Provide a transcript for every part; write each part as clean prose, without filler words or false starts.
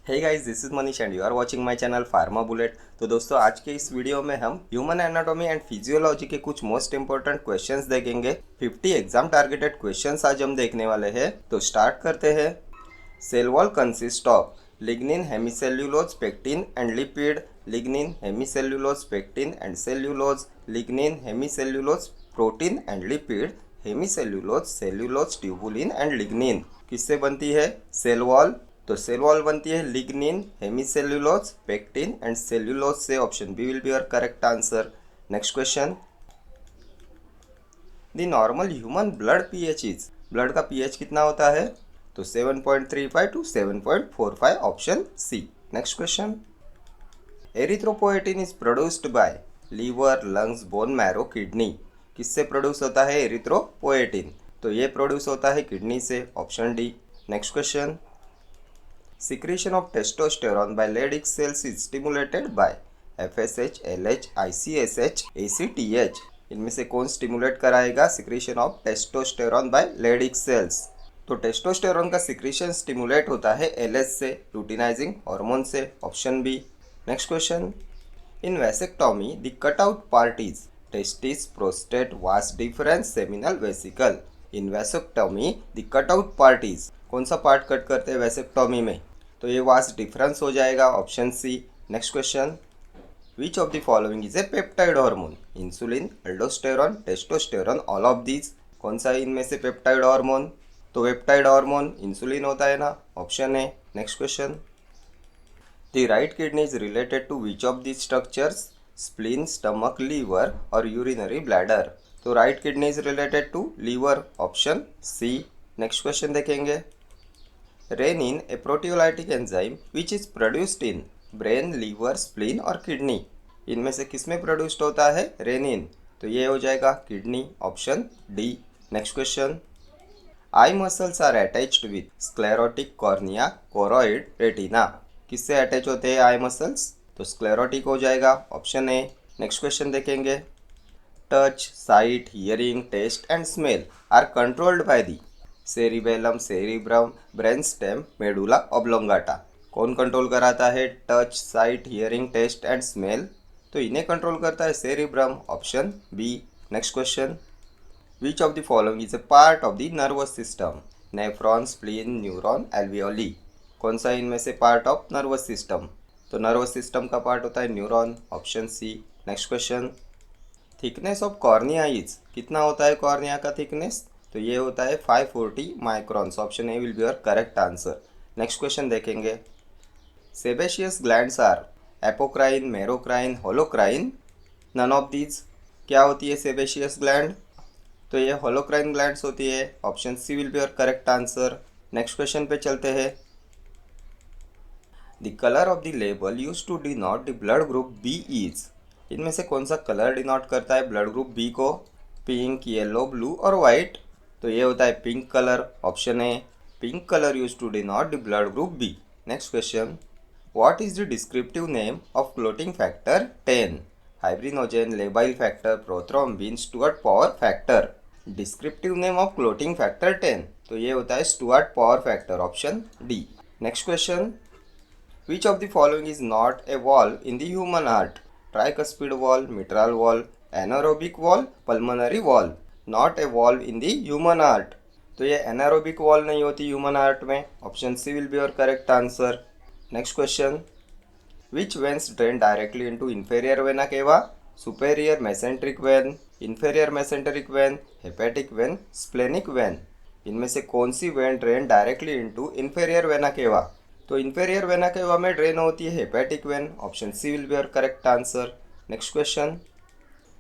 Hey guys, this is Manish and you are watching my channel pharma bullet. तो दोस्तों, आज के इस वीडियो में हम ह्यूमन एनाटॉमी एंड फिजियोलॉजी के कुछ मोस्ट इंपॉर्टेंट क्वेश्चंस देखेंगे। 50 एग्जाम टारगेटेड क्वेश्चंस आज हम देखने वाले हैं। तो स्टार्ट करते हैं। Cell wall consist of lignin, hemicellulose, pectin and lipid, lignin, hemicellulose, pectin and cellulose, lignin, hemicellulose, protein and lipid, hemicellulose, cellulose, tubulin and lignin. किससे बनती है सेल वॉल? तो सेल वॉल बनती है lignin, hemicellulose, pectin and cellulose से। Option B will be your correct answer. Next question, the normal human blood pH is, blood का pH कितना होता है? तो 7.35 to 7.45, option C. Next question, erythropoietin is produced by liver, lungs, bone marrow, kidney. किससे produce होता है erythropoietin? तो ये प्रोड्यूस होता है किडनी से, option D. Next question, secretion of testosterone by Leydig cells is stimulated by FSH, LH, ICSH, ACTH। इनमें से कौन स्टिमुलेट कराएगा secretion of testosterone by Leydig cells? तो टेस्टोस्टेरॉन का सिक्रीशन स्टिमुलेट होता है LH से, लुटिनाइजिंग हार्मोन से, option B. Next question, in vasectomy the cut out part is testis, prostate, vas deferens, seminal vesicle. In vasectomy the cut out part is, कौन सा part cut करते हैं vasectomy में? तो ये वास डिफरेंस हो जाएगा, option C. Next question, which of the following is a peptide hormone? Insulin, aldosterone, testosterone, all of these. कौन सा इनमें से पेप्टाइड हार्मोन? तो पेप्टाइड हार्मोन इंसुलिन होता है ना, option A. Next question, the right kidney is related to which of these structures? Spleen, stomach, liver और urinary bladder. तो right kidney is related to liver, option C. Next question देखेंगे, renin, a proteolytic enzyme which is produced in brain, liver, spleen और kidney. इनमें से किस में produced होता है रेनिन? तो ये हो जाएगा kidney, option D. Next question, eye muscles are attached with sclerotic, cornea, choroid, retina. किससे अटैच होते हैं आई मसल्स? तो स्क्लेरोटिक हो जाएगा, ऑप्शन ए। नेक्स्ट क्वेश्चन देखेंगे, touch, sight, hearing, taste and smell are controlled by the cerebellum, cerebrum, brain stem, medulla oblongata. कौन control कराता है touch, sight, hearing, taste and smell? तो इन्हें कंट्रोल करता है cerebrum, option B. Next question, which of the following is a part of the nervous system? Nephron, spleen, neuron, alveoli. कौन सा इनमें से पार्ट ऑफ नर्वस सिस्टम? तो nervous system का पार्ट होता है neuron, option C. Next question, thickness of cornea is, कितना होता है कॉर्निया का थिकनेस? तो ये होता है 540 microns, option A will be your correct answer. Next question देखेंगे, sebaceous glands are apocrine, merocrine, holocrine, none of these. क्या होती है सेबेशियस ग्लैंड? तो ये होलोक्राइन ग्लैंड्स होती है, option C will be your correct answer. Next question पे चलते हैं, the colour of the label use to denote the blood group B is. इनमें से कौन सा कलर डिनोट करता है ब्लड ग्रुप बी को? पिंक, येलो, ब्लू और वाइट। तो ये होता है pink colour, option A. Pink colour use to denote the blood group B. Next question, what is the descriptive name of clotting factor 10? Fibrinogen, labile factor, prothrombin, Stuart power factor. Descriptive name of clotting factor 10, तो ये होता है Stuart power factor, option D. Next question, which of the following is not a valve in the human heart? Tricuspid valve, mitral valve, anaerobic valve, pulmonary valve. Not a valve in the human heart, तो ये anaerobic valve नहीं होती human heart में, option C will be your correct answer. Next question, which veins drain directly into inferior vena cava? Superior mesenteric vein, inferior mesenteric vein, hepatic vein, splenic vein. इनमें से कौन सी vein drain directly into inferior vena cava? तो inferior vena cava में drain होती है hepatic vein, option C will be your correct answer. Next question,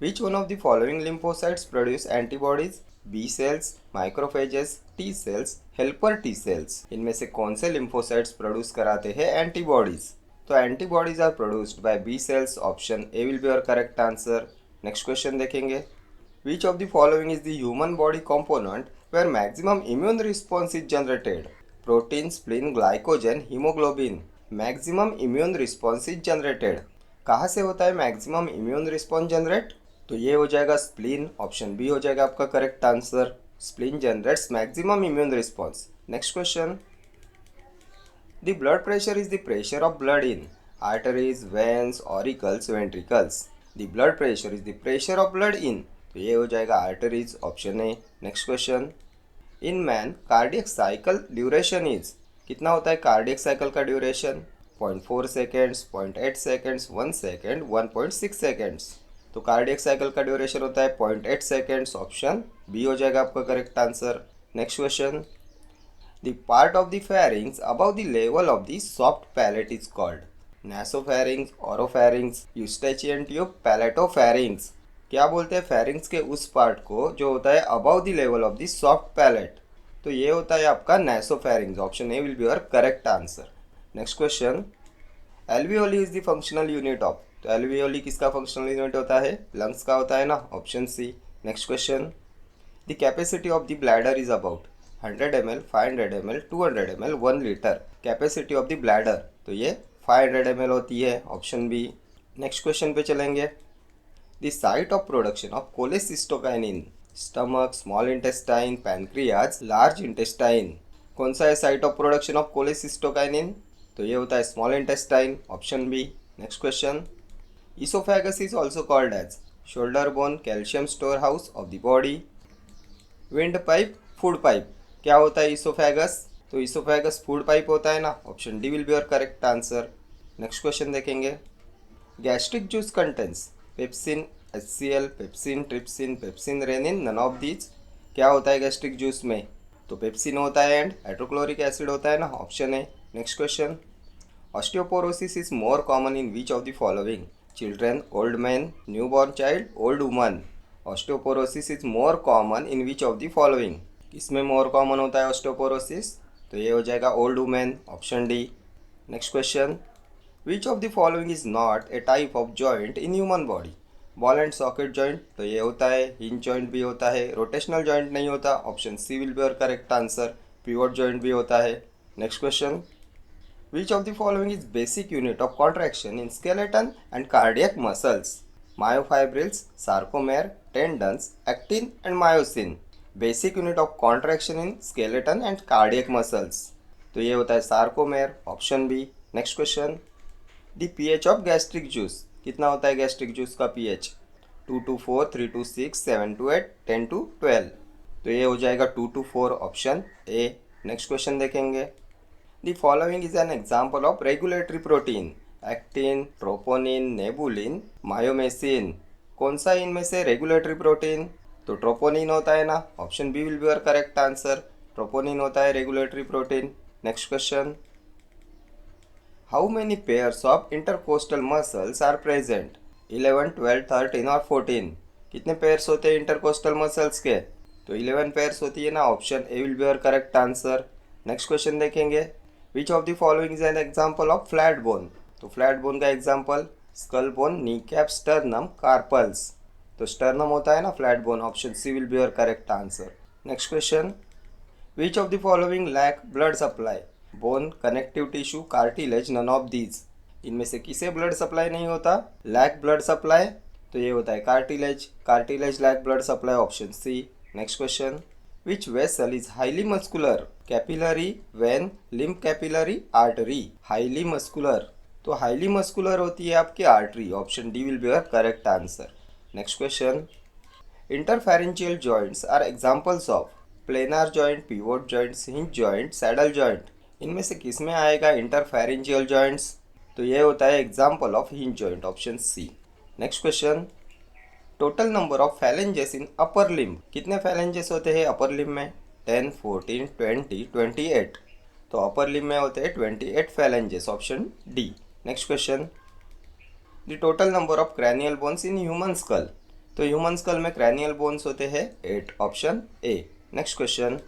which one of the following lymphocytes produce antibodies? B cells, macrophages, T cells, helper T cells। इनमें से कौन से lymphocytes produce कराते हैं antibodies? तो antibodies are produced by B cells, option A will be your correct answer. Next question देखेंगे, which of the following is the human body component where maximum immune response is generated? Protein, spleen, glycogen, hemoglobin। maximum immune response is generated, कहाँ से होता है maximum immune response generate? तो ये हो जाएगा spleen, option B हो जाएगा आपका correct answer. Spleen generates maximum immune response. Next question, The blood pressure is the pressure of blood in arteries, veins, auricles, ventricles. The blood pressure is the pressure of blood in, तो ये हो जाएगा arteries, option A. Next question. In man cardiac cycle duration is, कितना होता है cardiac cycle का duration? 0.4 seconds, 0.8 seconds, 1 second, 1.6 seconds. तो cardiac cycle का ड्यूरेशन होता है 0.8 सेकेंड्स, ऑप्शन बी हो जाएगा आपका correct answer. Next question. The part of the pharynx above the level of the soft palate is called. Nasopharynx, oropharynx, eustachian tube, palatopharynx. क्या बोलते हैं फेरिंग्स के उस पार्ट को जो होता है above the level of the soft palate? तो ये होता है आपका nasopharynx, option A will be your correct answer. Next question. Alveoli is the functional unit of, तो एल्वियोली किसका फंक्शनल यूनिट होता है? लंग्स का होता है ना, option C. Next question. The capacity of the bladder is about 100 ml, 500 ml, 200 ml, 1 litre. Capacity of the bladder, तो ये 500 ml होती है, ऑप्शन बी. नेक्स्ट क्वेश्चन पे चलेंगे. The site of production of cholecystokinin in stomach, small intestine, pancreas, large intestine. कौन सा है site of production of cholecystokinin in? तो ये होता है small intestine, option B. Next question. Oesophagus is also called as shoulder bone, calcium store house of the body, wind pipe, food pipe. क्या होता है इसोफेगस? तो इसोफेगस फूड पाइप होता है ना, option D will be your correct answer. Next question देखेंगे. Gastric juice contains pepsin, HCl, pepsin, trypsin, pepsin, rennin, none of these. क्या होता है गैस्ट्रिक जूस में? तो पेप्सिन होता है एंड हाइड्रोक्लोरिक एसिड होता है ना, option A. Next question. Osteoporosis is more common in which of the following? Children, old man, new born child, old woman. Osteoporosis is more common in which of the following? किसमें more common होता है osteoporosis? तो ये हो जाएगा old women, option D. Next question. Which of the following is not A type of joint in human body? Ball and socket joint, तो ये होता है. हिंज जॉइंट भी होता है. रोटेशनल जॉइंट नहीं होता, option C will be your correct answer. Pivot joint भी होता है. Next question. Which of the following is basic unit of contraction in skeleton and cardiac muscles? Myofibrils, sarcomere, tendons, actin and myosin. Basic unit of contraction in skeleton and cardiac muscles, तो ये होता है sarcomere, option B. Next question. The pH of gastric juice, कितना होता है gastric juice का pH? 2 to 4, 3 to 6, 7 to 8, 10 to 12. तो ये हो जाएगा 2 to 4, option A. Next question देखेंगे. The following is an example of regulatory protein. Actin, troponin, nebulin, myomesin. कौन सा इनमें से रेगुलेटरी प्रोटीन? तो ट्रोपोनिन होता है ना, option B will be your correct answer. Troponin होता है regulatory protein. Next question. How many pairs of intercostal muscles are present? 11, 12, 13 और 14. कितने पेयर्स होते हैं इंटरकोस्टल मसल्स के? तो 11 पेयर्स होती है ना, option A will be your correct answer. Next question देखेंगे. Which of the following is an example of flat bone? तो फ्लैट बोन का example skull bone, knee cap, sternum, carpals. तो sternum होता है ना flat bone, option C will be your correct answer. Next question. Which of the following lack blood supply? Bone, connective tissue, cartilage, none of these. इनमें से किसे blood supply नहीं होता? Lack blood supply, तो ये होता है cartilage. Cartilage lack blood supply, option C. Next question. Which vessel is highly muscular? Capillary, vein, lymph capillary, artery. Highly muscular, तो हाईली मस्कुलर होती है आपकी artery, option D will be your correct answer. Next question. Interphalangeal joints are examples of planar joint, pivot joints, hinge joint, saddle joint. इनमें से किस में आएगा इंटरफेरेंशियल joints? तो ये होता है example of hinge joint, option C. Next question. Total number of phalanges in upper limb, कितने फैलेंजेस होते हैं अपर लिम्ब में? 10, 14, 20, 28. तो अपर लिम्ब में होते हैं 28 phalanges, option D. Next question. The total number of cranial bones in human school, तो human school में क्रैनियल बोन्स होते हैं 8, option A. Next question.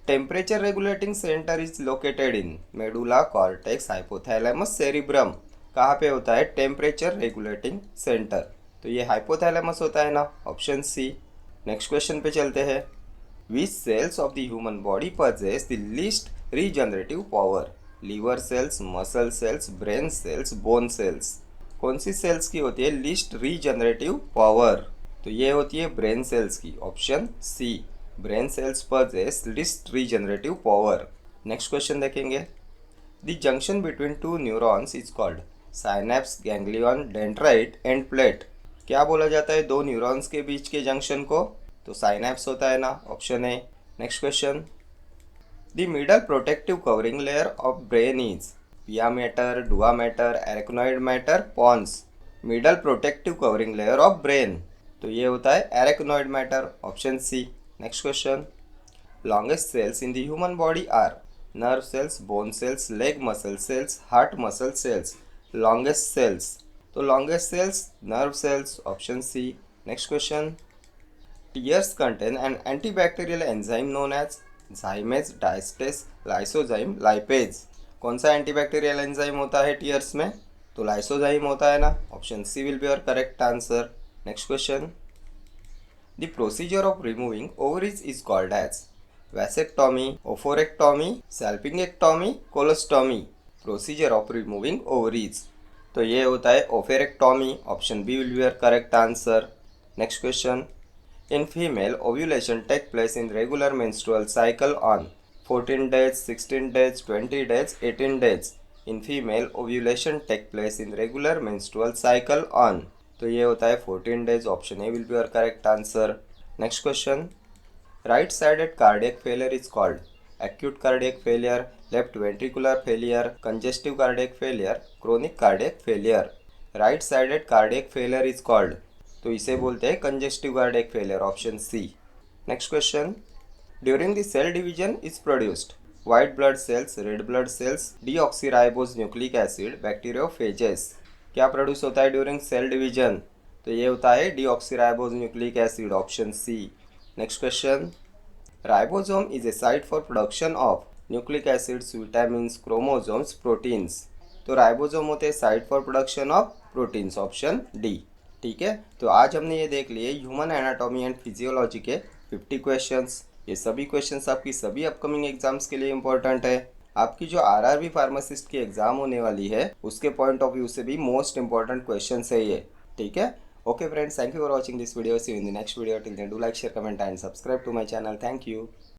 Temperature regulating centre is located in medulla, cortex, hypothalamus, cerebrum. कहाँ पे होता है temperature regulating centre? तो ये हाइपोथैलेमस होता है ना, ऑप्शन सी. नेक्स्ट क्वेश्चन पे चलते हैं. Which cells of the human body possess the least regenerative power? Liver cells, muscle cells, brain cells, bone cells. कौन सी सेल्स की होती है लीस्ट रीजनरेटिव पावर? तो ये होती है ब्रेन सेल्स की, option C. Brain cells possess least regenerative power. Next question देखेंगे। The junction between two neurons is called synapse, ganglion, dendrite end plate. क्या बोला जाता है दो न्यूरॉन्स के बीच के जंक्शन को? तो साइनेप्स होता है ना, option A. Next question. The middle protective covering layer of brain is pia mater, dura mater, arachnoid mater, pons. Middle protective covering layer of brain, तो ये होता है arachnoid mater, option C. Next question. Longest cells in the human body are nerve cells, bone cells, leg muscle cells, heart muscle cells. Longest cells, तो longest cells nerve cells, option C. Next question. Tears contain N antibacterial enzyme known as zymase, diastase, lysozyme, lipase. कौन सा antibacterial enzyme होता है tears में? तो lysozyme होता है ना, option C will be your correct answer. Next question. The procedure of removing ovaries is called as vasectomy, oophorectomy, salpingectomy, colostomy. Procedure of removing ovaries, तो ये होता है oophorectomy, option B will be your correct answer. Next question. In female, ovulation takes place in regular menstrual cycle on 14 days, 16 days, 20 days, 18 days. In female, ovulation takes place in regular menstrual cycle on, तो ये होता है 14 days, option A will be your correct answer. Next question. Right sided cardiac failure is called acute cardiac failure, left ventricular failure, congestive cardiac failure, chronic cardiac failure. Right sided cardiac failure is called, तो इसे बोलते हैं congestive cardiac failure, option C. Next question. During the cell division is produced white blood cells, red blood cells, deoxyribose nucleic acid, bacteriophages. क्या produce होता है during cell division? तो ये होता है deoxyribose nucleic acid, option C. Next question. Ribosome is a site for production of nucleic acids, vitamins, chromosomes, proteins. तो ribosome होते हैं site for production of proteins, option D. ठीक है, तो आज हमने ये देख लिए ह्यूमन एनाटॉमी एंड फिजियोलॉजी के 50 क्वेश्चंस। ये सभी क्वेश्चंस आपकी सभी अपकमिंग एग्जाम्स के लिए इंपॉर्टेंट है। आपकी जो आरआरबी फार्मासिस्ट की एग्जाम होने वाली है उसके पॉइंट ऑफ व्यू से भी मोस्ट इंपॉर्टेंट क्वेश्चंस है ये। ठीक है, okay friends, thank you for watching this video. See you in the next video. Till then do like, share, comment and subscribe to my channel. Thank you.